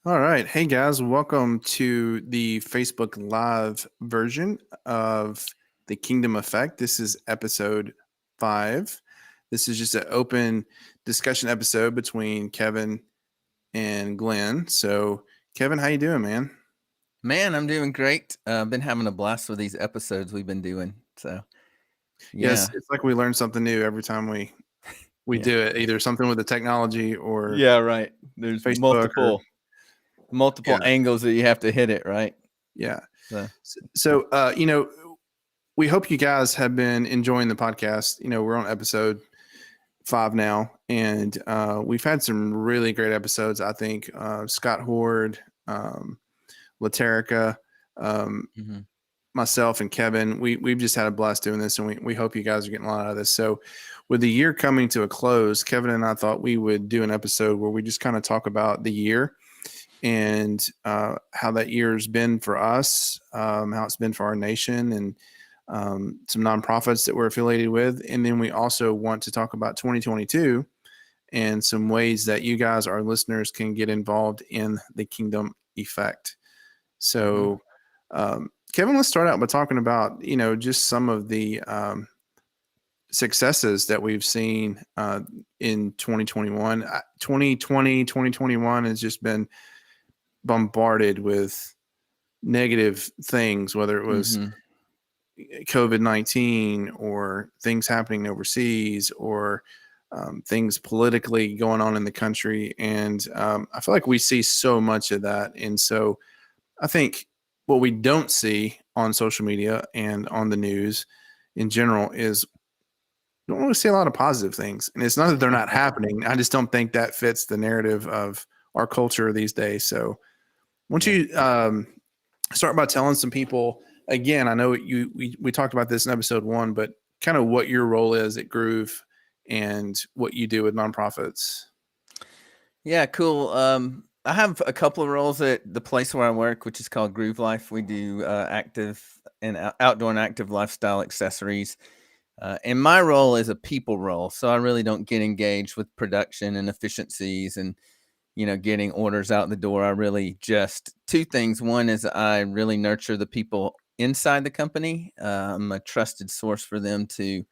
All right. Hey guys, welcome to the Facebook Live version of the Kingdom Effect. This is episode 5. This is just an open discussion episode between Kevin and Glenn. So, Kevin, how you doing, man? Man, I'm doing great. I've been having a blast with these episodes we've been doing. So, Yes, yeah, it's like we learn something new every time we yeah, do it, either something with the technology or yeah. Right. There's Facebook or multiple yeah, angles that you have to hit it. Right. yeah. So, So, we hope you guys have been enjoying the podcast. We're on episode 5 now, and we've had some really great episodes. I think Scott Horde, Laterica, um, hmm myself, and Kevin. We've just had a blast doing this, and we hope you guys are getting a lot out of this. So, with the year coming to a close, Kevin and I thought we would do an episode where we just kind of talk about the year and how that year's been for us, how it's been for our nation, and some nonprofits that we're affiliated with. And then we also want to talk about 2022 and some ways that you guys, our listeners, can get involved in the Kingdom Effect. hmm So, Kevin, let's start out by talking about, just some of the successes that we've seen in 2021. 2020, 2021 has just been bombarded with negative things, whether it was hmm COVID-19 or things happening overseas or things politically going on in the country. And I feel like we see so much of that. And so I think what we don't see on social media and on the news in general is we don't really see a lot of positive things. And it's not that they're not happening. I just don't think that fits the narrative of our culture these days. So why don't yeah. you start by telling some people again? I know we talked about this in episode 1, but kind of what your role is at Groove and what you do with nonprofits. Yeah. Cool. I have a couple of roles at the place where I work, which is called Groove Life. We do active and outdoor and active lifestyle accessories. And my role is a people role. So I really don't get engaged with production and efficiencies and getting orders out the door. I really just two things. One is I really nurture the people inside the company. I'm a trusted source for them to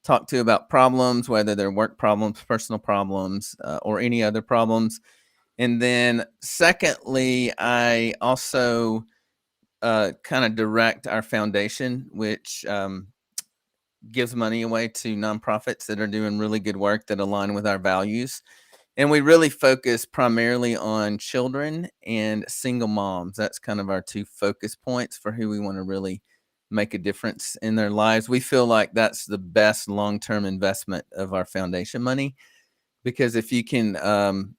talk to about problems, whether they're work problems, personal problems, or any other problems. And then, secondly, I also kind of direct our foundation, which gives money away to nonprofits that are doing really good work that align with our values. And we really focus primarily on children and single moms. That's kind of our two focus points for who we want to really make a difference in their lives. We feel like that's the best long-term investment of our foundation money, because if you can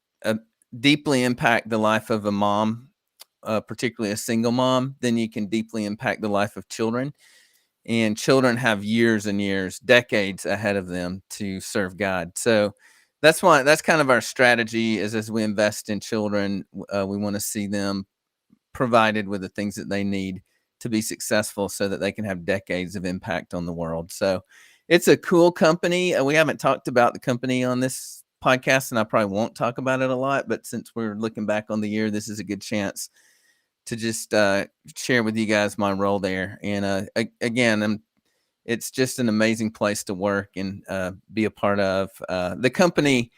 deeply impact the life of a mom, particularly a single mom, then you can deeply impact the life of children. And children have years and years, decades ahead of them to serve God. So that's kind of our strategy is as we invest in children, we want to see them provided with the things that they need to be successful so that they can have decades of impact on the world. So it's a cool company. We haven't talked about the company on this podcast, and I probably won't talk about it a lot, but since we're looking back on the year, this is a good chance to just share with you guys my role there. And again, it's just an amazing place to work and be a part of. The company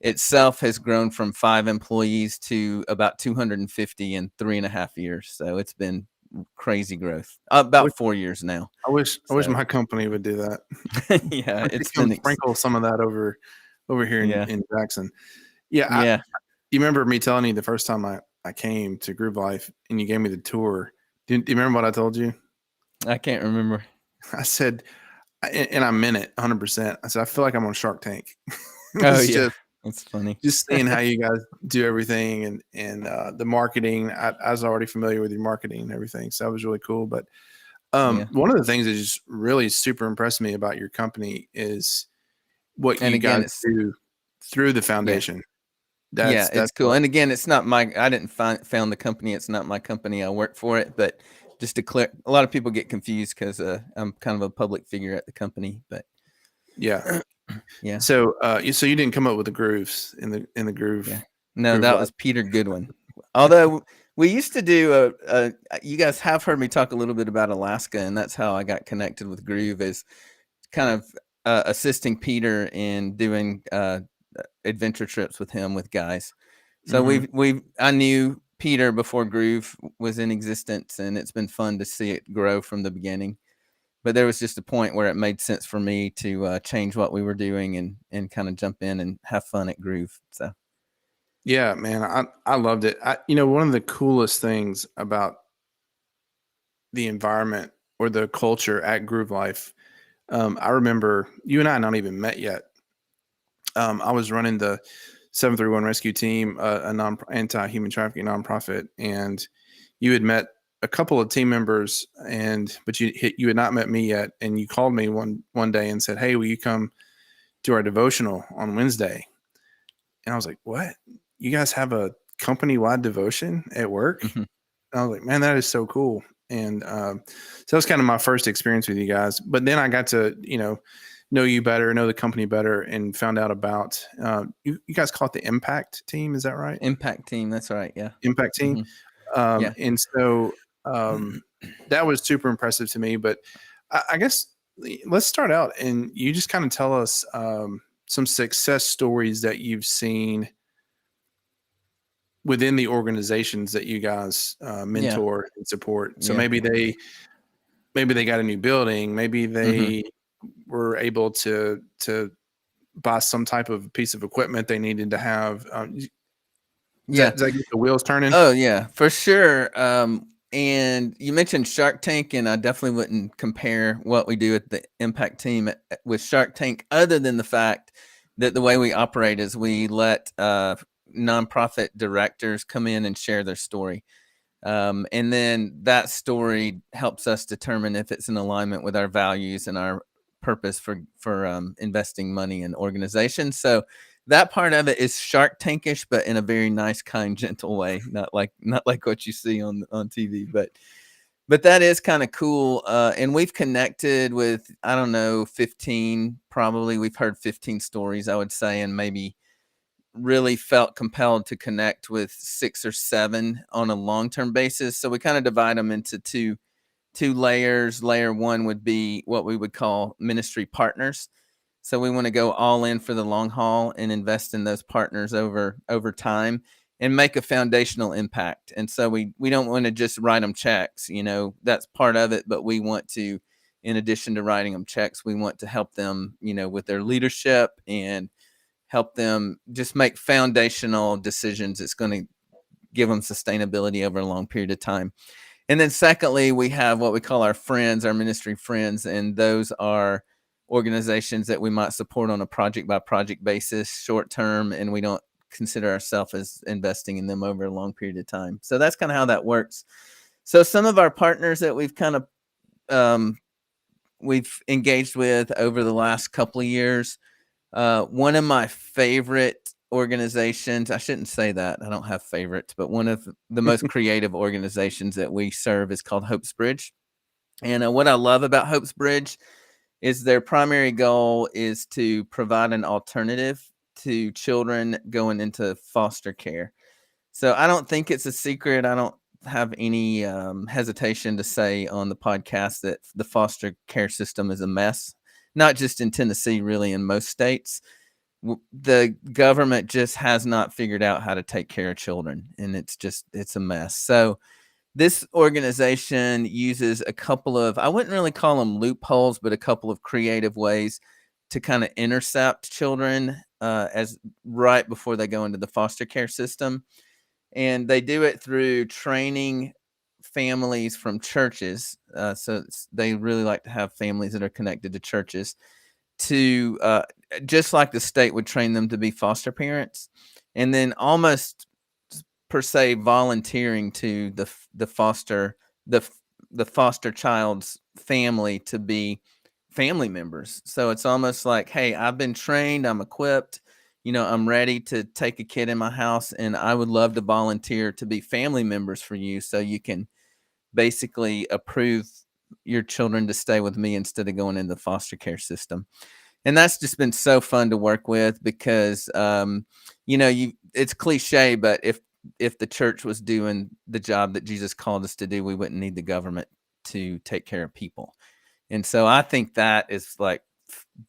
itself has grown from 5 employees to about 250 in 3.5 years. So it's been crazy growth. I wish, About 4 years now. I wish So my company would do that. yeah, Why don't you it's come been sprinkle some of that over here in, yeah, in Jackson? Yeah, yeah. you remember me telling you the first time I came to Groove Life and you gave me the tour. Do you remember what I told you? I can't remember. I said, and I meant it 100%. I said, I feel like I'm on Shark Tank. It Oh was yeah, just that's funny. seeing how you guys do everything and the marketing. I was already familiar with your marketing and everything, so that was really cool. But Yeah, one of the things that just really super impressed me about your company is what and you again, guys it's do through the yeah. foundation. Yeah, That's it's cool. what And again, it's not my I didn't found the company. It's not my company. I work for it, but just to clear, a lot of people get confused because I'm kind of a public figure at the company. But yeah. yeah, So so you didn't come up with the grooves in the yeah. No, groove that life. was Peter Goodwin. Although we used to do you guys have heard me talk a little bit about Alaska, and that's how I got connected with Groove, is kind of assisting Peter in doing adventure trips with him with guys. So I knew Peter before Groove was in existence, and it's been fun to see it grow from the beginning. But there was just a point where it made sense for me to change what we were doing and kind of jump in and have fun at Groove. So Yeah, man, I loved it. One of the coolest things about the environment or the culture at Groove Life, I remember you and I not even met yet. I was running the 731 Rescue Team, a anti-human trafficking nonprofit, and you had met a couple of team members, but you had not met me yet. And you called me one day and said, "Hey, will you come to our devotional on Wednesday?" And I was like, "What? You guys have a company-wide devotion at work?" mhm. And I was like, "Man, that is so cool." And so that was kind of my first experience with you guys. But then I got to, know you better, know the company better, and found out about you guys call it the Impact Team. Is that right? Impact Team. That's right. Yeah. Impact Team. hmm Yeah. And so that was super impressive to me. But I guess let's start out and you just kind of tell us some success stories that you've seen within the organizations that you guys Yeah. mentor and support. So Yeah. maybe they got a new building, maybe hmm they were able to buy some type of piece of equipment they needed to have. Yeah. Does that get the wheels turning? Oh yeah, for sure. And you mentioned Shark Tank, and I definitely wouldn't compare what we do at the Impact Team with Shark Tank, other than the fact that the way we operate is we let nonprofit directors come in and share their story. And then that story helps us determine if it's in alignment with our values and our purpose for investing money in organizations. So that part of it is Shark Tankish, but in a very nice, kind, gentle way, not like what you see on TV. But that is kind of cool. And we've connected with, I don't know, 15 probably. We've heard 15 stories, I would say, and maybe really felt compelled to connect with 6 or 7 on a long-term basis. So we kind of divide them into two layers. Layer 1 would be what we would call ministry partners. So we want to go all in for the long haul and invest in those partners over time and make a foundational impact. And so we don't want to just write them checks, that's part of it, but we want to, in addition to writing them checks, we want to help them, with their leadership and help them just make foundational decisions. It's going to give them sustainability over a long period of time. And then secondly, we have what we call our friends, our ministry friends, and those are organizations that we might support on a project by project basis, short term, and we don't consider ourselves as investing in them over a long period of time. So that's kind of how that works. So some of our partners that we've engaged with over the last couple of years, one of my favorite organizations, I shouldn't say that, I don't have favorites, but one of the most creative organizations that we serve is called Hope's Bridge. And what I love about Hope's Bridge is their primary goal is to provide an alternative to children going into foster care. So I don't think it's a secret. I don't have any hesitation to say on the podcast that the foster care system is a mess, not just in Tennessee, really in most states. The government just has not figured out how to take care of children, and it's a mess. So this organization uses a couple of, I wouldn't really call them loopholes, but a couple of creative ways to kind of intercept children as right before they go into the foster care system. And they do it through training families from churches. So they really like to have families that are connected to churches to just like the state would train them to be foster parents, and then almost per se volunteering to the foster the foster child's family to be family members. So it's almost like, hey, I've been trained, I'm equipped, I'm ready to take a kid in my house, and I would love to volunteer to be family members for you, so you can basically approve your children to stay with me instead of going in the foster care system. And that's just been so fun to work with because, it's cliche, but if the church was doing the job that Jesus called us to do, we wouldn't need the government to take care of people. And so I think that is like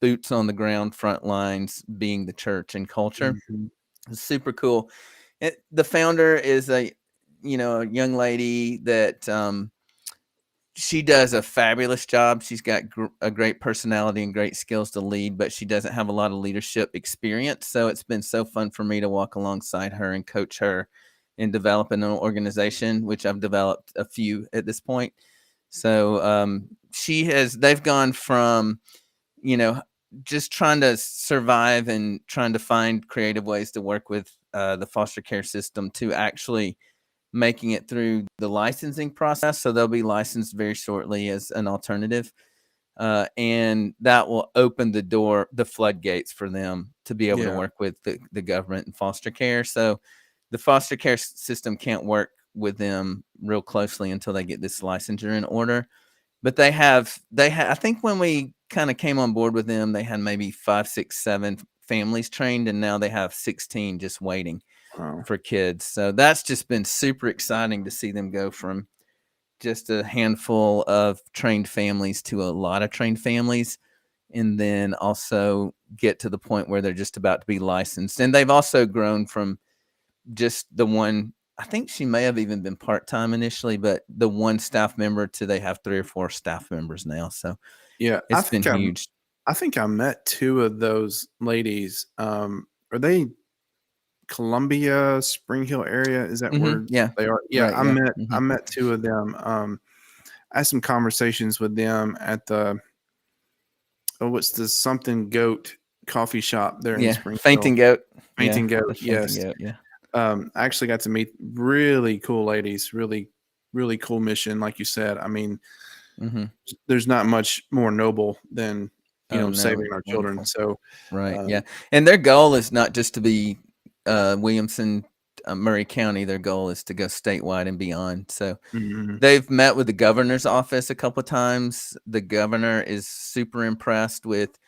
boots on the ground, front lines, being the church and culture. Mhm. It's super cool. The founder is a young lady that she does a fabulous job. She's got a great personality and great skills to lead, but she doesn't have a lot of leadership experience. So it's been so fun for me to walk alongside her and coach her in developing an organization, which I've developed a few at this point. So they've gone from, just trying to survive and trying to find creative ways to work with the foster care system to actually making it through the licensing process. So they'll be licensed very shortly as an alternative. And that will open the floodgates for them to be able to Yeah. work with the government and foster care. So the foster care system can't work with them real closely until they get this licensure in order. But I think when we kind of came on board with them, they had maybe 5, 6, 7 families trained, and now they have 16 just waiting Wow. for kids. So that's just been super exciting to see them go from just a handful of trained families to a lot of trained families, and then also get to the point where they're just about to be licensed. And they've also grown from just the one, I think she may have even been part-time initially, but the one staff member to they have 3 or 4 staff members now. So Yeah. it's been huge. I think I met 2 of those ladies. Are they Columbia, Spring Hill area? Is that where Yeah. they are? Yeah, Right. Yeah. I met 2 of them. I had some conversations with them at what's the something goat coffee shop there in Yeah. Spring Hill. Fainting goat. Yeah. Fainting Goat, The fainting yes. goat. Yeah. I actually got to meet really cool ladies, really, really cool mission, like you said. I mean, Mm-hmm. there's not much more noble than, Oh no, saving it's our children. wonderful. So, Right. um, Yeah. And their goal is not just to be Williamson, Murray County. Their goal is to go statewide and beyond. So mhm, they've met with the governor's office a couple of times. The governor is super impressed with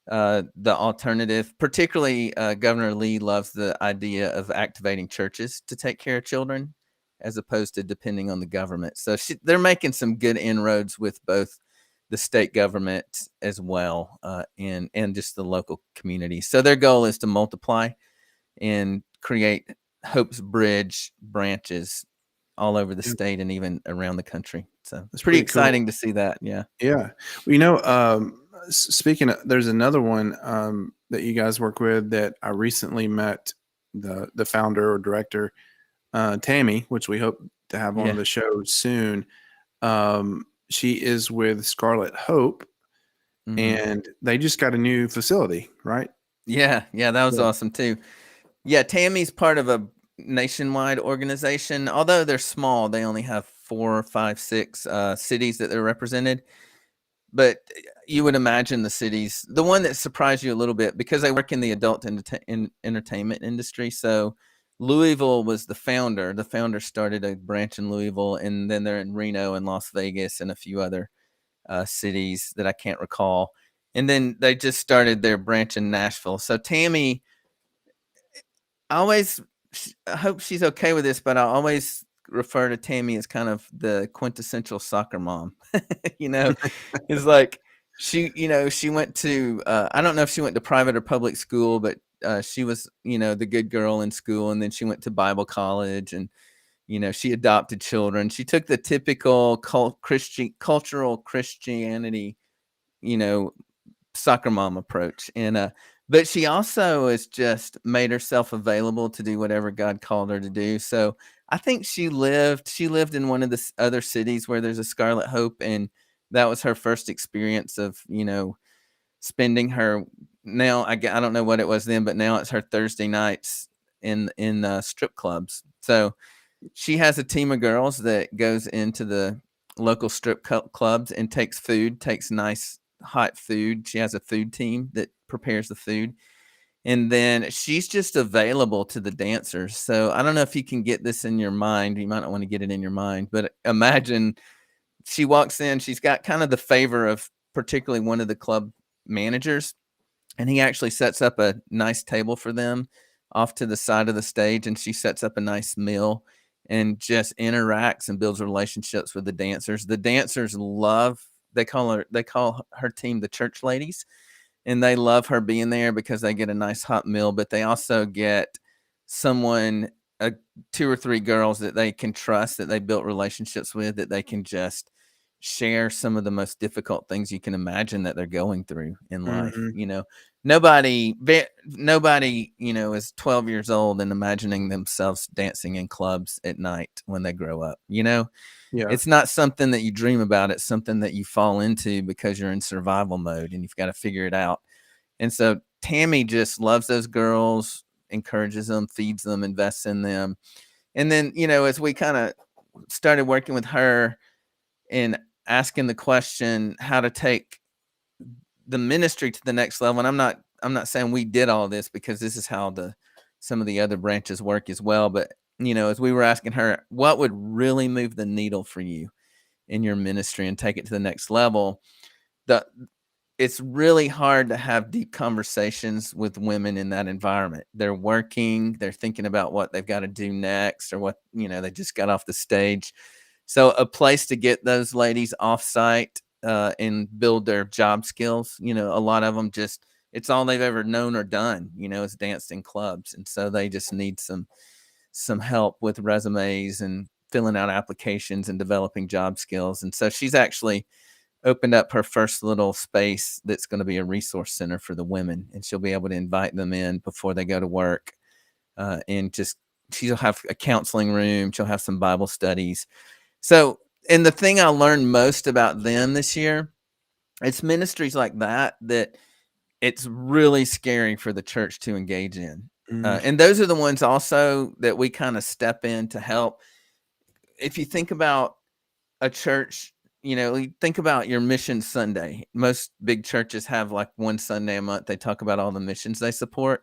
the alternative. Particularly, Governor Lee loves the idea of activating churches to take care of children as opposed to depending on the government. So they're making some good inroads with both the state government as well, and just the local community. So their goal is to multiply and create Hope's Bridge branches all over the yeah, state and even around the country. So that's pretty pretty cool. exciting to see that. Yeah. Yeah. Well, speaking of, there's another one that you guys work with that I recently met the founder or director, Tammy, which we hope to have on Yeah. the show soon. She is with Scarlet Hope, Hmm. and they just got a new facility, right? Yeah. Yeah. That was Yeah. awesome too. Yeah. Tammy's part of a nationwide organization. Although they're small, they only have 4, 5, 6 cities that they're represented. But you would imagine the one that surprised you a little bit because I work in the adult entertainment industry. So Louisville was the founder. The founder started a branch in Louisville, and then they're in Reno and Las Vegas and a few other cities that I can't recall. And then they just started their branch in Nashville. So Tammy, I hope she's okay with this, but I always refer to Tammy as kind of the quintessential soccer mom. you know, it's like she went to I don't know if she went to private or public school, but she was, the good girl in school, and then she went to Bible college, and she adopted children. She took the typical cultural Christianity, you know, soccer mom approach. And but she also has just made herself available to do whatever God called her to do. So I think she lived in one of the other cities where there's a Scarlet Hope, and that was her first experience of spending her, now I don't know what it was then, but now it's her Thursday nights in strip clubs. So she has a team of girls that goes into the local strip clubs and takes nice hot food. She has a food team that prepares the food. And then she's just available to the dancers. So I don't know if you can get this in your mind. You might not want to get it in your mind, but imagine she walks in, she's got kind of the favor of particularly one of the club managers, and he actually sets up a nice table for them off to the side of the stage, and she sets up a nice meal and just interacts and builds relationships with the dancers. The dancers love, they call her team the church ladies, and they love her being there because they get a nice hot meal, but they also get someone, uh, 2 or 3 girls that they can trust, that they built relationships with, that they can just share some of the most difficult things you can imagine that they're going through in life. Hmm. Nobody, is 12 years old and imagining themselves dancing in clubs at night when they grow up. Yeah. It's not something that you dream about. It's something that you fall into because you're in survival mode and you've got to figure it out. And so Tammy just loves those girls, encourages them, feeds them, invests in them. And then, as we kind of started working with her and asking the question how to take the ministry to the next level, and I'm not saying we did all this, because this is how some of the other branches work as well. But as we were asking her what would really move the needle for you in your ministry and take it to the next level, the it's really hard to have deep conversations with women in that environment. They're working, they're thinking about what they've got to do next, or what, they just got off the stage. So a place to get those ladies off site, and build their job skills. A lot of them just, it's all they've ever known or done, is danced in clubs. And so they just need some help with resumes and filling out applications and developing job skills. And so she's actually opened up her first little space that's going to be a resource center for the women, and she'll be able to invite them in before they go to work, and just, she'll have a counseling room, she'll have some Bible studies. So, and the thing I learned most about them this year, it's ministries like that it's really scary for the church to engage in, Mm. and those are the ones also that we kind of step in to help. If you think about a church, you think about your mission Sunday. Most big churches have like one Sunday a month they talk about all the missions they support.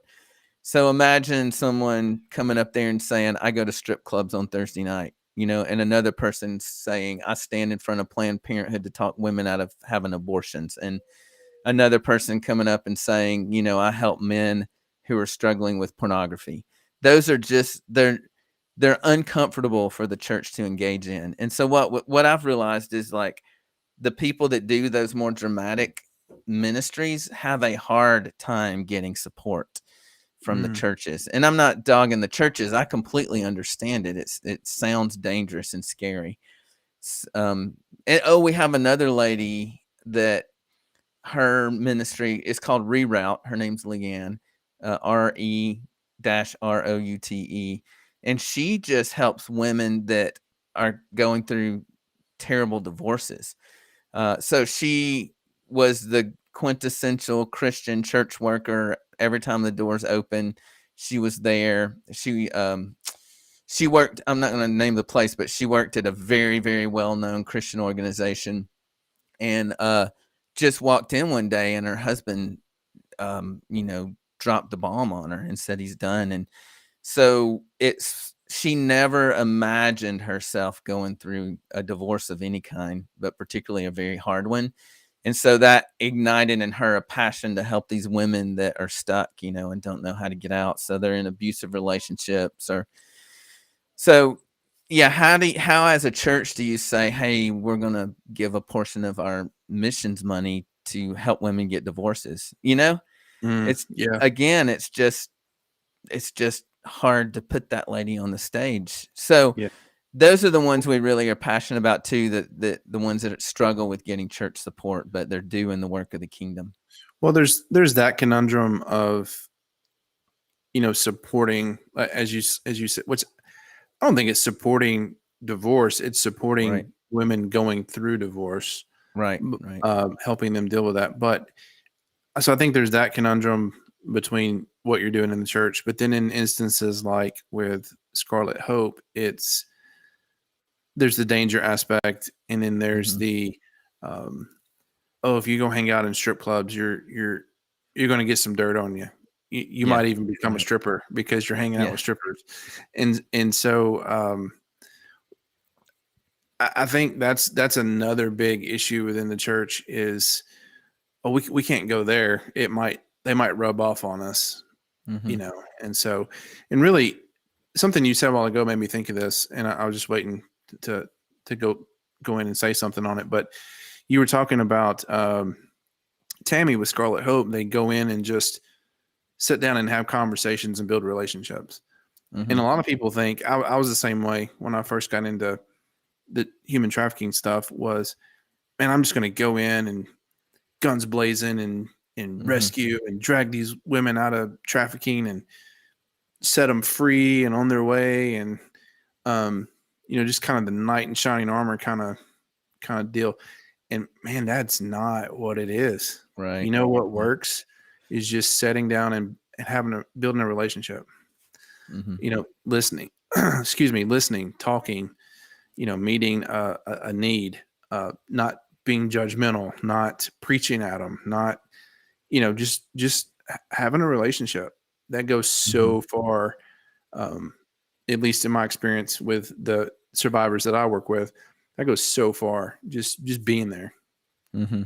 So imagine someone coming up there and saying, I go to strip clubs on Thursday night, and another person saying, I stand in front of Planned Parenthood to talk women out of having abortions. And another person coming up and saying, I help men who are struggling with pornography. Those are just, they're uncomfortable for the church to engage in. And so what I've realized is, like, the people that do those more dramatic ministries have a hard time getting support from the Mm. churches. And I'm not dogging the churches. I completely understand it. It sounds dangerous and scary. And we have another lady that her ministry is called Reroute. Her name's Leanne, RE-ROUTE. And she just helps women that are going through terrible divorces. So she was the quintessential Christian church worker. Every time the doors open, she was there. She worked, I'm not going to name the place, but she worked at a very, very well-known Christian organization, and just walked in one day, and her husband, dropped the bomb on her and said he's done. And so she never imagined herself going through a divorce of any kind, but particularly a very hard one. And so that ignited in her a passion to help these women that are stuck, and don't know how to get out. So they're in abusive relationships, or so. Yeah, how as a church do you say, hey, we're going to give a portion of our missions money to help women get divorces? Mm. It's, Yeah. again, it's just hard to put that lady on the stage. So Yeah. those are the ones we really are passionate about too, that the ones that struggle with getting church support, but they're doing the work of the kingdom. Well, there's that conundrum of, supporting, as you said, which I don't think it's supporting divorce. It's Right. supporting women going through divorce, Right. Right. helping them deal with that. But so I think there's that conundrum between what you're doing in the church. But then in instances like with Scarlet Hope, there's the danger aspect, and then there's Hmm. the, um, oh, if you go hang out in strip clubs, you're going to get some dirt on you. You Yeah. might even become a Right. stripper because you're hanging out Yeah. with strippers, and so I think that's another big issue within the church is, oh, we can't go there. They might rub off on us. Mm-hmm. And so, and really something you said a while ago made me think of this, and I was just waiting to go in and say something on it. But you were talking about Tammy with Scarlet Hope. They go in and just sit down and have conversations and build relationships. Mm-hmm. And a lot of people think I was the same way when I first got into the human trafficking stuff. Was, man, I'm just going to go in and guns blazing and Mm-hmm. rescue and drag these women out of trafficking and set them free and on their way, and um, just kind of the knight in shining armor kind of deal. And man, that's not what it is. Right. What Yeah. works is just sitting down and building a relationship. Mm-hmm. Listening, excuse me, listening, talking, meeting a need, not being judgmental, not preaching at them, not, just having a relationship that goes Mm-hmm. so far. Um, at least in my experience with the survivors that I work with, that goes so far. Just being there. Mm-hmm.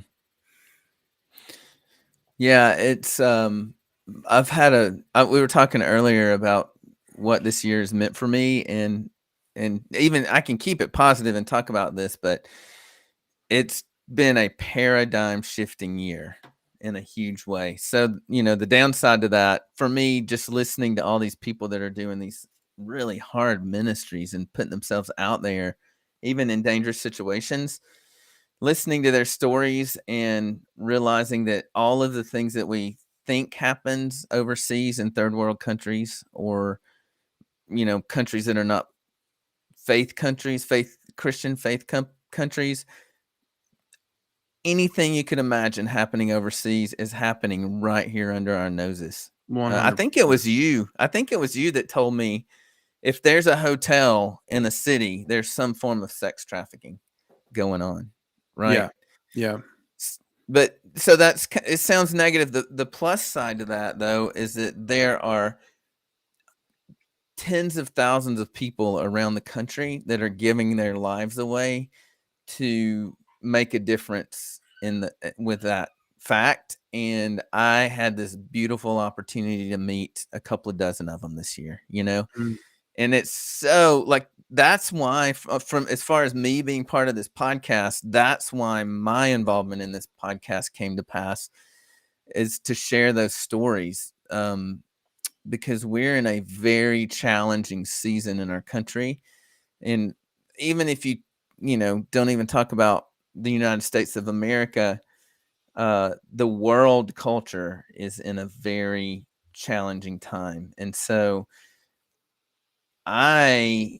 Yeah, it's I've had we were talking earlier about what this year has meant for me, and even I can keep it positive and talk about this, but it's been a paradigm shifting year in a huge way. So, the downside to that for me, just listening to all these people that are doing these really hard ministries and putting themselves out there, even in dangerous situations, listening to their stories and realizing that all of the things that we think happens overseas in third world countries, or countries that are not faith countries, Christian countries, anything you could imagine happening overseas is happening right here under our noses. I think it 100%. was you. I think it was you that told me if there's a hotel in a city, there's some form of sex trafficking going on, right? Yeah. Yeah. But so it sounds negative. The plus side to that, though, is that there are tens of thousands of people around the country that are giving their lives away to make a difference with that fact. And I had this beautiful opportunity to meet a couple of dozen of them this year, Mm. and it's so like that's why from as far as me being part of this podcast, that's why my involvement in this podcast came to pass, is to share those stories, because we're in a very challenging season in our country. And even if you don't even talk about the United States of America, the world culture is in a very challenging time. And so I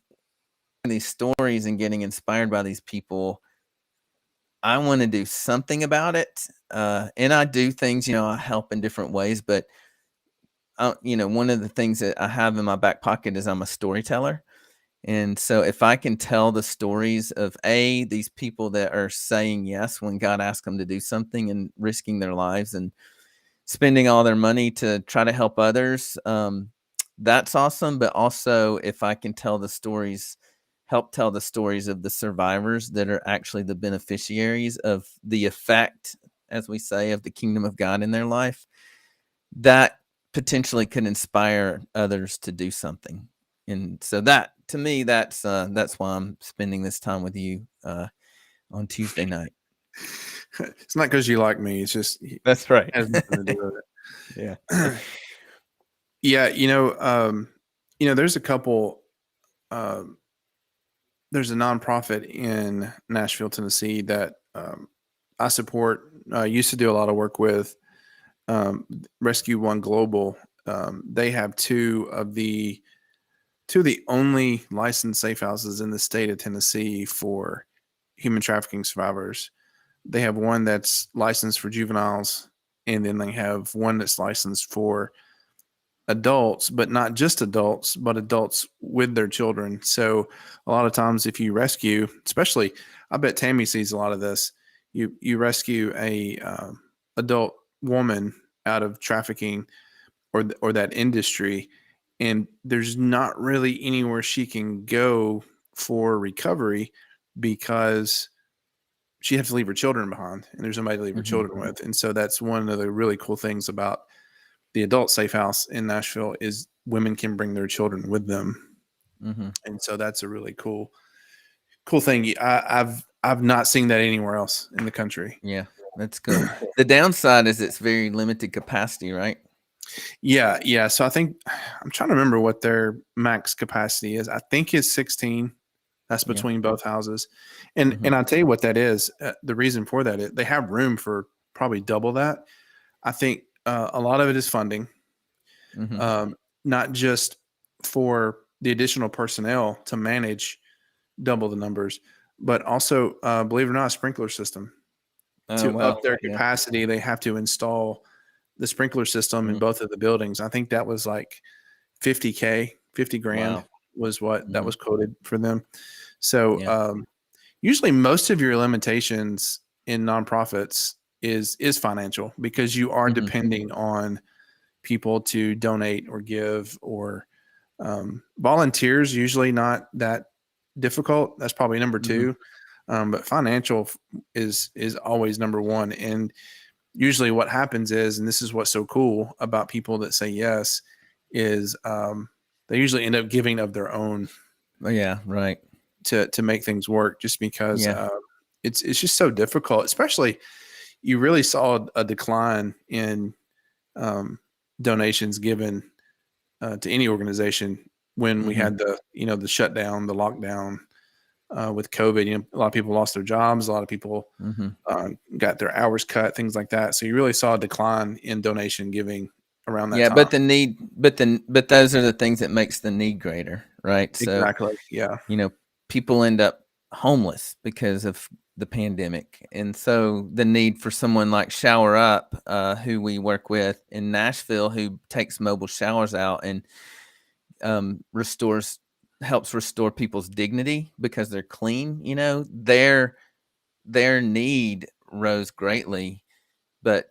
these stories and getting inspired by these people, I want to do something about it. And I do things, I help in different ways, but one of the things that I have in my back pocket is I'm a storyteller. And so if I can tell the stories of these people that are saying yes when God asks them to do something and risking their lives and spending all their money to try to help others, that's awesome. But also if I can help tell the stories of the survivors that are actually the beneficiaries of the effect, as we say, of the kingdom of God in their life, that potentially could inspire others to do something. And so that, to me, that's why I'm spending this time with you on Tuesday night. It's not because you like me. It's just it That's right. has nothing to do with Yeah. it. Yeah. There's a couple. Um, there's a nonprofit in Nashville, Tennessee that I support. Used to do a lot of work with, Rescue One Global. They have two of the only licensed safe houses in the state of Tennessee for human trafficking survivors. They have one that's licensed for juveniles, and then they have one that's licensed for adults, but not just adults, but adults with their children. So a lot of times, if you rescue, especially, I bet Tammy sees a lot of this. You rescue a adult woman out of trafficking or that industry, and there's not really anywhere she can go for recovery because she has to leave her children behind, and there's nobody to leave her Mm-hmm. children with. And so that's one of the really cool things about the adult safe house in Nashville is women can bring their children with them, Mm-hmm. and so that's a really cool thing. I've not seen that anywhere else in the country. Yeah, that's cool. The downside is it's very limited capacity, right? Yeah. So I think I'm trying to remember what their max capacity is. I think it's 16. That's Yeah. between both houses, and Mm-hmm. I'll tell you what that is. The reason for that is they have room for probably double that. I think a lot of it is funding, Mm-hmm. um, not just for the additional personnel to manage double the numbers, but also, believe it or not, a sprinkler system. Oh, To up wow. their Yeah. capacity, they have to install the sprinkler system in Mm. both of the buildings. I think that was like 50K, 50 grand Wow. was what that Mm-hmm. was quoted for them. So Yeah. usually most of your limitations in nonprofits is financial, because you are Mm-hmm. depending on people to donate or give, or volunteers usually not that difficult. That's probably number Mm-hmm. two. But financial is always number one. And usually what happens is, and this is what's so cool about people that say yes, is they usually end up giving of their own Oh, yeah. Right. to make things work, just because Yeah. it's just so difficult. Especially, you really saw a decline in um, donations given to any organization when we Mm-hmm. had the shutdown, the lockdown with COVID. A lot of people lost their jobs. A lot of people Mm-hmm. got their hours cut, things like that. So you really saw a decline in donation giving around that Yeah, time. but those are the things that makes the need greater, right? So, Exactly. Yeah. people end up homeless because of the pandemic. And so the need for someone like Shower Up, who we work with in Nashville, who takes mobile showers out and helps restore people's dignity because they're clean, their need rose greatly, but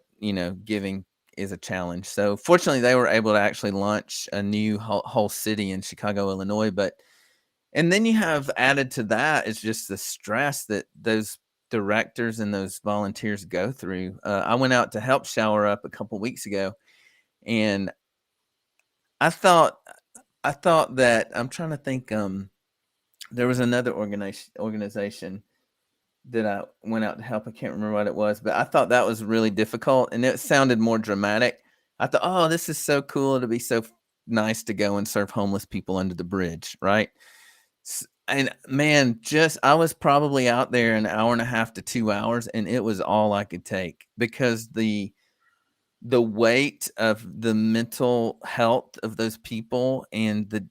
giving is a challenge. So fortunately, they were able to actually launch a new whole city in Chicago, Illinois. And then you have added to that is just the stress that those directors and those volunteers go through. I went out to help Shower Up a couple weeks ago, and I thought that I'm trying to think. There was another organization that I went out to help. I can't remember what it was, but I thought that was really difficult, and it sounded more dramatic. I thought, oh, this is so cool. It'll be so nice to go and serve homeless people under the bridge, right? And man, I was probably out there an hour and a half to 2 hours, and it was all I could take, because the weight of the mental health of those people, and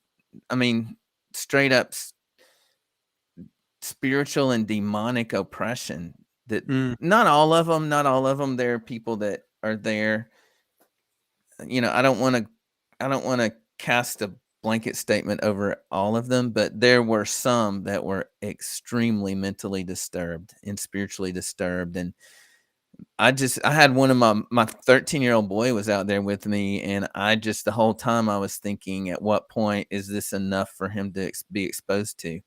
I mean, straight up spiritual and demonic oppression, that Mm, not all of them. There are people that are there. I don't want to cast a blanket statement over all of them, but there were some that were extremely mentally disturbed and spiritually disturbed. And I had one of my 13-year-old boy was out there with me, and the whole time I was thinking, at what point is this enough for him to be exposed to?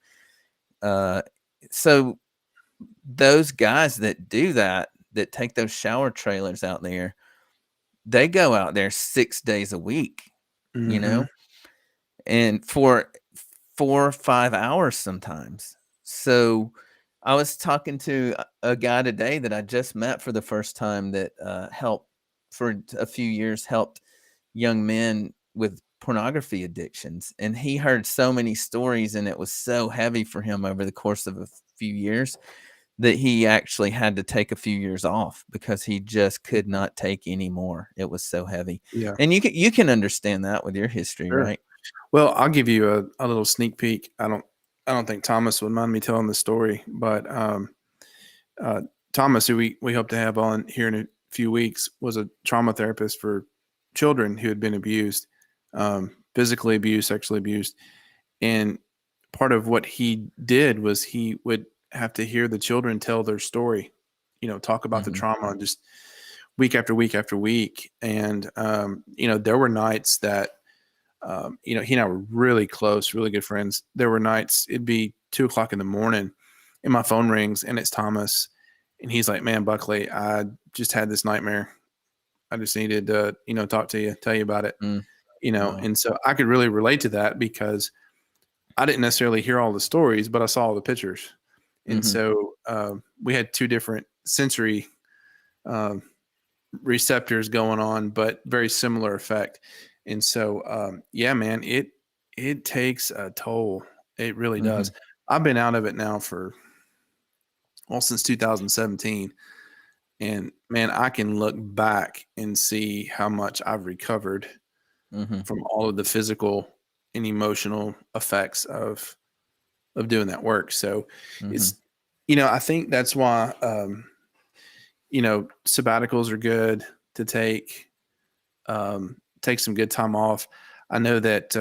Uh, so those guys that do that take those shower trailers out there, they go out there 6 days a week, you hmm know, and for 4 or 5 hours sometimes. So I was talking to a guy today that I just met for the first time, that helped for a few years, helped young men with pornography addictions. And he heard so many stories, and it was so heavy for him over the course of a few years, that he actually had to take a few years off because he just could not take any more. It was so heavy. Yeah. And you can understand that with your history, Sure. right? Well, I'll give you a little sneak peek. I don't think Thomas would mind me telling the story, but uh, Thomas, who we hope to have on here in a few weeks, was a trauma therapist for children who had been abused, physically abused, sexually abused. And part of what he did was he would have to hear the children tell their story, talk about the Mhm. trauma, just week after week after week. And, there were nights that, he and I were really close, really good friends. There were nights it'd be 2 o'clock in the morning and my phone rings and it's Thomas. And he's like, man, Buckley, I just had this nightmare. I just needed to, talk to you, tell you about it, Mm, wow. and so I could really relate to that because I didn't necessarily hear all the stories, but I saw all the pictures. And Mm-hmm. so we had two different sensory um, receptors going on, but very similar effect. And so, yeah, man, it takes a toll. It really Mm-hmm. does. I've been out of it now for since 2017, and man, I can look back and see how much I've recovered Mm-hmm. from all of the physical and emotional effects of doing that work. So Mm-hmm. it's, I think that's why, sabbaticals are good to take some good time off. I know that,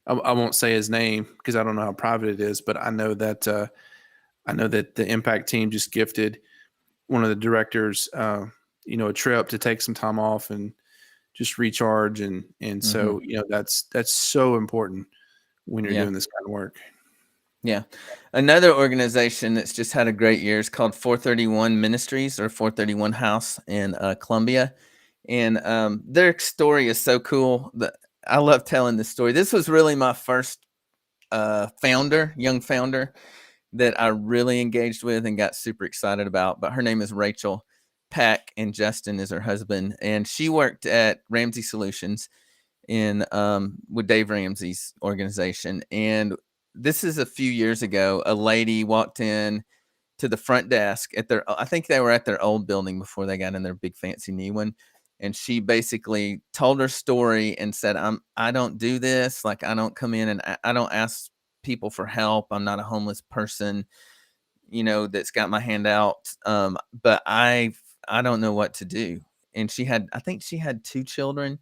I won't say his name because I don't know how private it is, but I know that the impact team just gifted one of the directors, a trip to take some time off and just recharge. And Mm-hmm. so, that's so important when you're Yeah. doing this kind of work. Yeah. Another organization that's just had a great year is called 431 Ministries or 431 House in Columbia. And their story is so cool that I love telling this story. This was really my first young founder that I really engaged with and got super excited about. But her name is Rachel Peck, and Justin is her husband. And she worked at Ramsey Solutions in with Dave Ramsey's organization. And this is a few years ago. A lady walked in to the front desk at I think they were at their old building before they got in their big fancy new one. And she basically told her story and said, I don't do this. Like, I don't come in and I don't ask people for help. I'm not a homeless person, that's got my hand out. But I don't know what to do. And I think she had 2 children.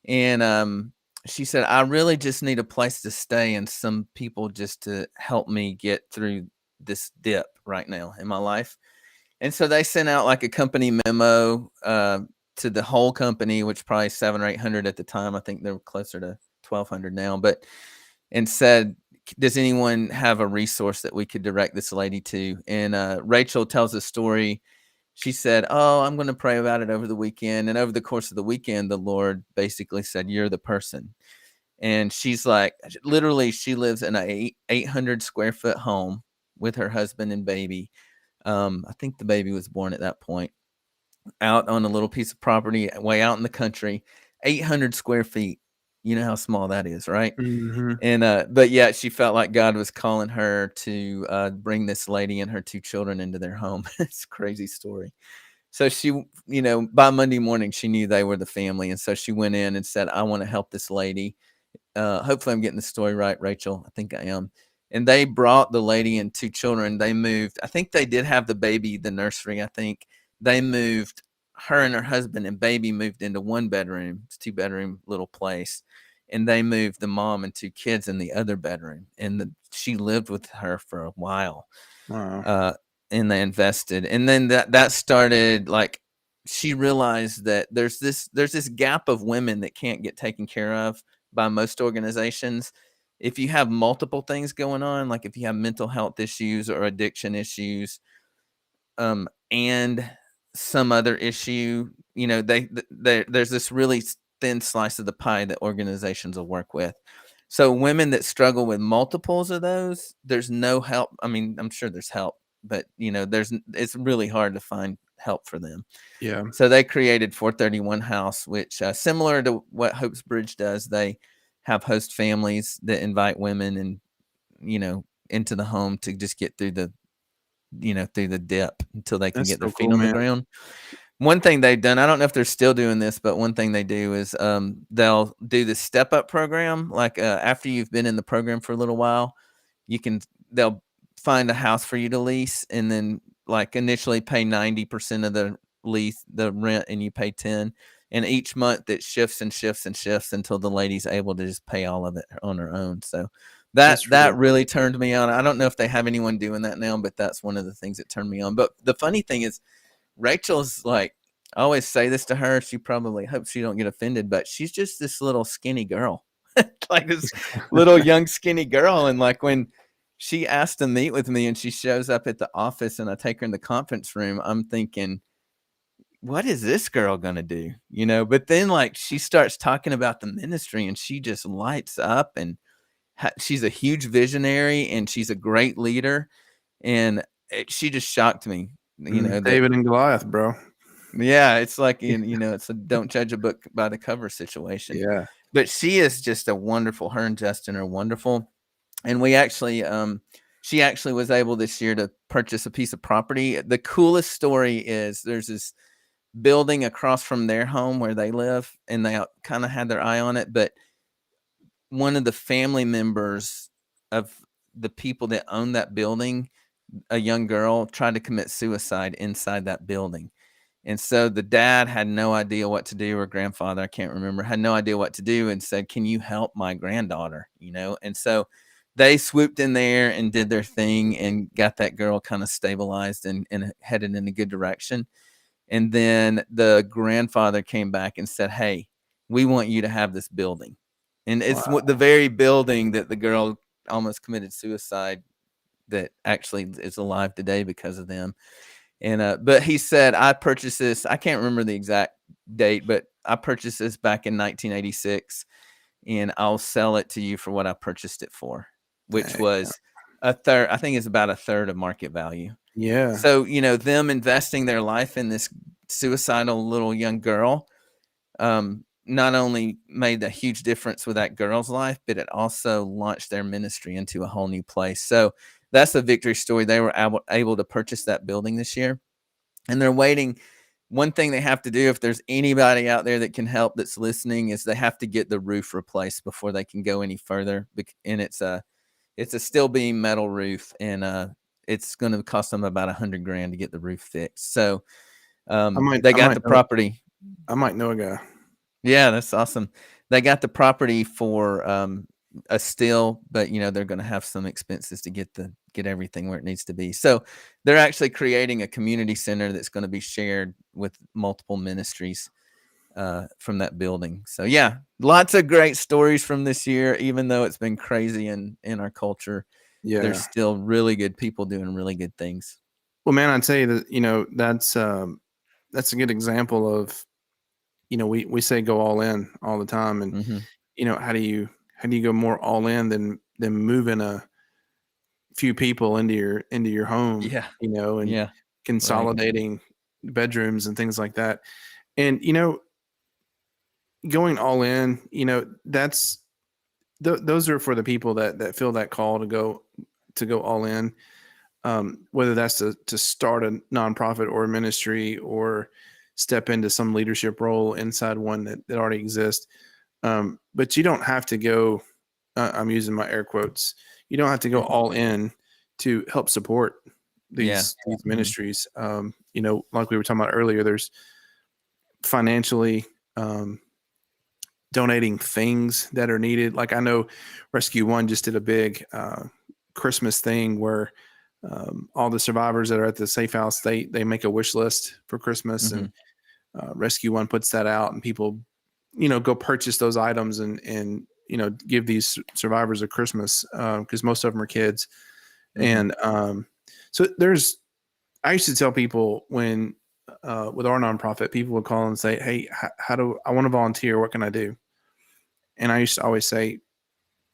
And she said, I really just need a place to stay and some people just to help me get through this dip right now in my life. And so they sent out like a company memo to the whole company, which probably 700 or 800 at the time. I think they're closer to 1,200 now, and said, does anyone have a resource that we could direct this lady to? And Rachel tells a story. She said, oh, I'm going to pray about it over the weekend. And over the course of the weekend, the Lord basically said, you're the person. And she's like, literally, she lives in a 800 square foot home with her husband and baby. I think the baby was born at that point, out on a little piece of property way out in the country, 800 square feet. You know how small that is, right? Mm-hmm. And but yeah, she felt like God was calling her to bring this lady and her 2 children into their home. It's a crazy story. So she, by Monday morning, she knew they were the family, and so she went in and said, I want to help this lady. Hopefully I'm getting the story right, Rachel. I think I am. And they brought the lady and 2 children. They moved. I think they did have the baby, the nursery. I think they moved her and her husband and baby moved into 1 bedroom, 2-bedroom little place. And they moved the mom and 2 kids in the other bedroom. And she lived with her for a while. Wow. And they invested. And then that started, like, she realized that there's this gap of women that can't get taken care of by most organizations. If you have multiple things going on, like if you have mental health issues or addiction issues, and some other issue, there's this really thin slice of the pie that organizations will work with. So women that struggle with multiples of those, there's no help. I mean, I'm sure there's help, but it's really hard to find help for them. Yeah. So they created 431 House, which similar to what Hope's Bridge does. They have host families that invite women and into the home to just get through the dip until they can That's get their so feet cool, on the man. ground. One thing they've done, I don't know if they're still doing this, but one thing they do is they'll do the step up program. Like after you've been in the program for a little while, they'll find a house for you to lease, and then like initially pay 90% of the rent, and you pay 10. And each month it shifts and shifts and shifts until the lady's able to just pay all of it on her own. So That's really that really turned me on. I don't know if they have anyone doing that now, but that's one of the things that turned me on. But the funny thing is, Rachel's like, I always say this to her. She probably hopes she don't get offended, but she's just this little skinny girl, like this little young skinny girl. And like when she asked to meet with me and she shows up at the office and I take her in the conference room, I'm thinking, what is this girl gonna do? But then like she starts talking about the ministry and she just lights up, and she's a huge visionary and she's a great leader. And she just shocked me, that, David and Goliath, bro. yeah, it's like, it's a don't judge a book by the cover situation. Yeah. But she is just a wonderful, her and Justin are wonderful. And she actually was able this year to purchase a piece of property. The coolest story is there's this building across from their home where they live, and they kind of had their eye on it. But one of the family members of the people that own that building, a young girl, tried to commit suicide inside that building. And so the dad had no idea what to do, or grandfather, I can't remember, had no idea what to do, and said, "Can you help my granddaughter?" And so they swooped in there and did their thing and got that girl kind of stabilized and headed in a good direction. And then the grandfather came back and said, "Hey, we want you to have this building." And it's Wow. the very building that the girl almost committed suicide, that actually is alive today because of them. And but he said, "I purchased this." I can't remember the exact date, but I purchased this back in 1986, and I'll sell it to you for what I purchased it for, which Dang. was a third. I think it's about a third of market value. Yeah. So, them investing their life in this suicidal little young girl, not only made a huge difference with that girl's life, but it also launched their ministry into a whole new place. So that's the victory story. They were able to purchase that building this year, and they're waiting. One thing they have to do, if there's anybody out there that can help that's listening, is they have to get the roof replaced before they can go any further. And it's a steel beam metal roof, and it's going to cost them about $100,000 to get the roof fixed. So they got the property. I might know a guy. Yeah, that's awesome. They got the property for a steal, but they're going to have some expenses to get everything where it needs to be. So they're actually creating a community center that's going to be shared with multiple ministries from that building. So yeah, lots of great stories from this year. Even though it's been crazy in our culture, Yeah. there's still really good people doing really good things. Well, man, I'd say that, that's a good example of, we say go all in all the time. And, Mm-hmm. how do you go more all in than moving a few people into your home, Yeah. and Yeah. Right. consolidating bedrooms and things like that. And, going all in, that's those are for the people that feel that call to go all in. Whether that's to start a nonprofit or a ministry, or step into some leadership role inside one that already exists. But you don't have to go, I'm using my air quotes, you don't have to go all in to help support these ministries. Like we were talking about earlier, there's financially donating things that are needed. Like I know Rescue One just did a big Christmas thing where all the survivors that are at the safe house, they make a wish list for Christmas, and Rescue One puts that out, and people, go purchase those items and give these survivors a Christmas, because most of them are kids. And so I used to tell people when with our nonprofit, people would call and say, "Hey, how do I want to volunteer? What can I do?" And I used to always say,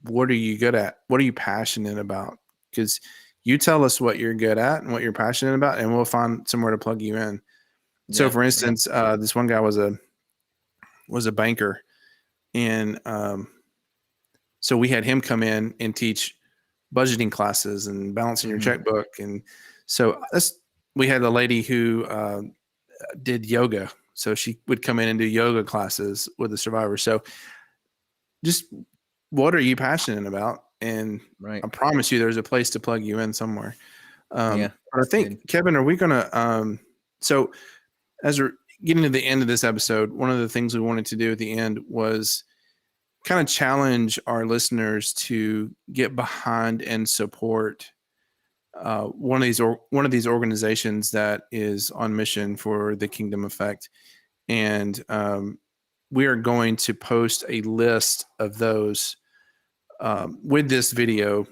"What are you good at? What are you passionate about? Because you tell us what you're good at and what you're passionate about, and we'll find somewhere to plug you in." So, for instance, this one guy was a banker, and so we had him come in and teach budgeting classes and balancing your checkbook. And so we had a lady who did yoga, so she would come in and do yoga classes with the survivors. So, just what are you passionate about? And I promise you, there's a place to plug you in somewhere. But I think, Kevin, are we going to? So, as we're getting to the end of this episode, one of the things we wanted to do at the end was kind of challenge our listeners to get behind and support one of these organizations that is on mission for the kingdom effect. And we are going to post a list of those with this video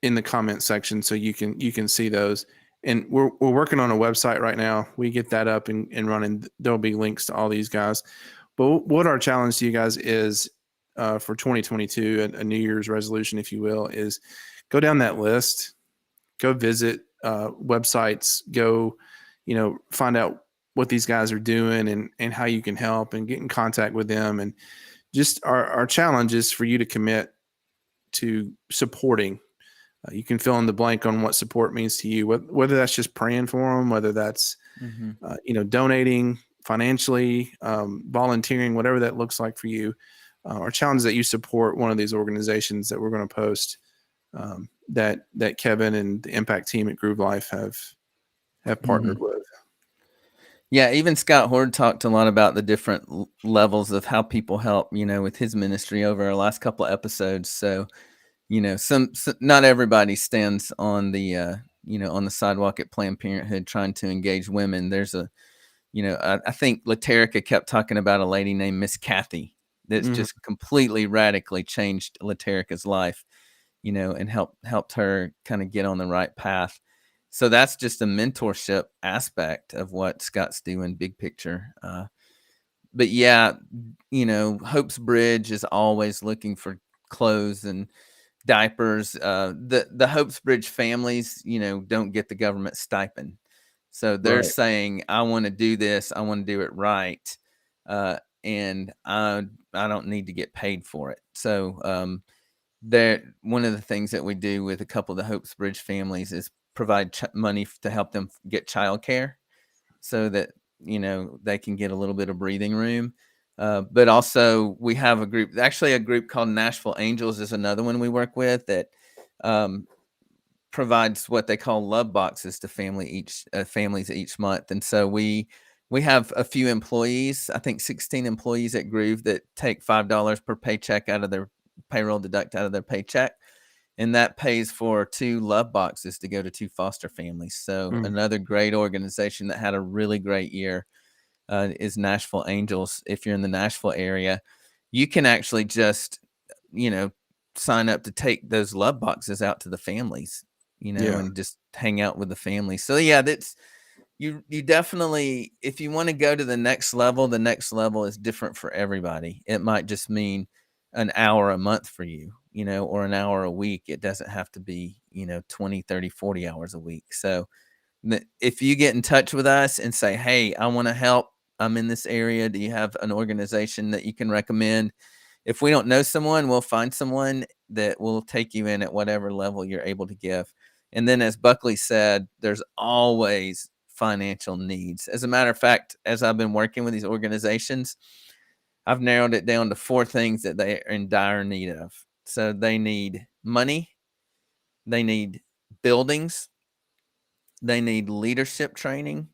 in the comment section, so you can see those. and we're working on a website right now. We get that up and running. There'll be links to all these guys. But what our challenge to you guys is for 2022, a New Year's resolution, if you will, is go down that list, go visit websites, go, find out what these guys are doing and how you can help and get in contact with them. And just our challenge is for you to commit to supporting. You can fill in the blank on what support means to you, whether that's just praying for them, whether that's, donating financially, volunteering, whatever that looks like for you. Our challenge is that you support one of these organizations that we're going to post that Kevin and the Impact team at Groove Life have partnered with. Yeah, even Scott Hord talked a lot about the different levels of how people help, with his ministry over our last couple of episodes. So, some not everybody stands on the on the sidewalk at Planned Parenthood trying to engage women. There's I think Laterica kept talking about a lady named Miss Kathy that's just completely radically changed Laterica's life, and helped her kind of get on the right path. So that's just a mentorship aspect of what Scott's doing, big picture. But yeah, Hope's Bridge is always looking for clothes and diapers. The Hope's Bridge families, don't get the government stipend. So they're saying, I want to do this. I want to do it right. And I don't need to get paid for it. So one of the things that we do with a couple of the Hope's Bridge families is provide money to help them get childcare so that, they can get a little bit of breathing room. But also we have a group called Nashville Angels is another one we work with that provides what they call love boxes to families each month. And so we have a few employees, I think 16 employees at Groove that take $5 per paycheck out of their payroll, deduct out of their paycheck. And that pays for 2 love boxes to go to 2 foster families. So another great organization that had a really great year is Nashville Angels. If you're in the Nashville area, you can actually just, sign up to take those love boxes out to the families, and just hang out with the family. So yeah, that's you definitely, if you want to go to the next level is different for everybody. It might just mean an hour a month for you, or an hour a week. It doesn't have to be, 20, 30, 40 hours a week. So if you get in touch with us and say, hey, I want to help, I'm in this area, do you have an organization that you can recommend? If we don't know someone, we'll find someone that will take you in at whatever level you're able to give. And then, as Buckley said, there's always financial needs. As a matter of fact, as I've been working with these organizations, I've narrowed it down to 4 things that they are in dire need of. So they need money, they need buildings, they need leadership training,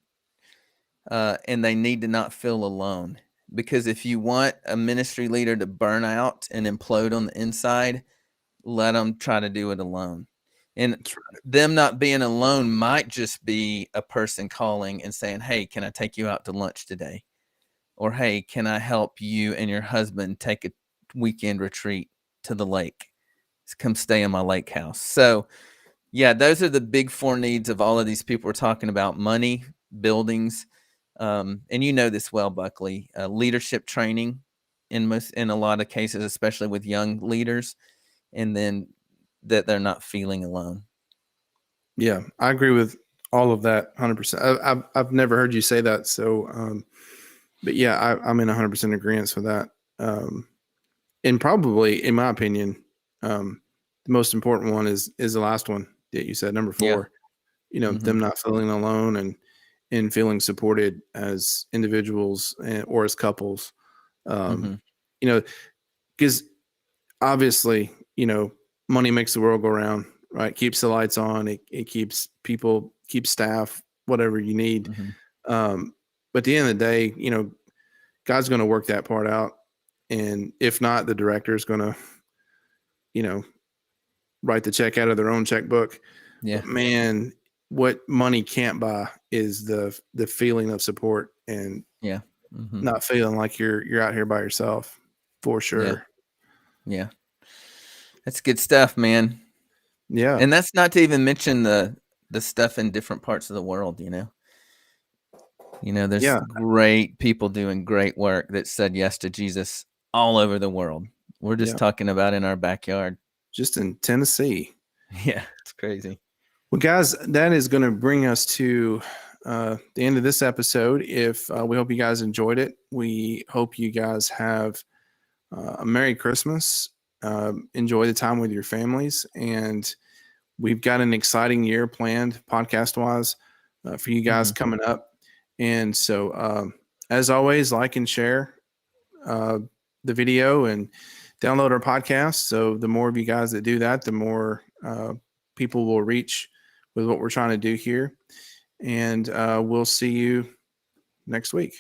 and they need to not feel alone. Because if you want a ministry leader to burn out and implode on the inside, let them try to do it alone. And them not being alone might just be a person calling and saying, hey, can I take you out to lunch today? Or, hey, can I help you and your husband take a weekend retreat to the lake? Come stay in my lake house. So, yeah, those are the big 4 needs of all of these people we're talking about: money, buildings, and you know this well, Buckley, leadership training in a lot of cases, especially with young leaders, and then that they're not feeling alone. Yeah, I agree with all of that 100%. I've never heard you say that. So, but yeah, I'm in 100% agreement with that. And probably, in my opinion, the most important one is the last one that you said, number 4. Yeah. Them not feeling alone and feeling supported as individuals or as couples. Because obviously, money makes the world go round, right? Keeps the lights on. It keeps people, keeps staff, whatever you need. But at the end of the day, God's going to work that part out. And if not, the director is going to, write the check out of their own checkbook. Yeah. But man, what money can't buy is the feeling of support and not feeling like you're out here by yourself, for sure. Yeah. That's good stuff, man. Yeah. And that's not to even mention the the stuff in different parts of the world, there's Yeah. great people doing great work that said yes to Jesus all over the world. We're just Yeah. talking about in our backyard. Just in Tennessee. Yeah, it's crazy. Well, guys, that is going to bring us to the end of this episode. If we hope you guys enjoyed it. We hope you guys have a Merry Christmas. Enjoy the time with your families. And we've got an exciting year planned podcast wise for you guys coming up. And so, as always, like and share the video and download our podcast. So the more of you guys that do that, the more people will reach with what we're trying to do here. And we'll see you next week.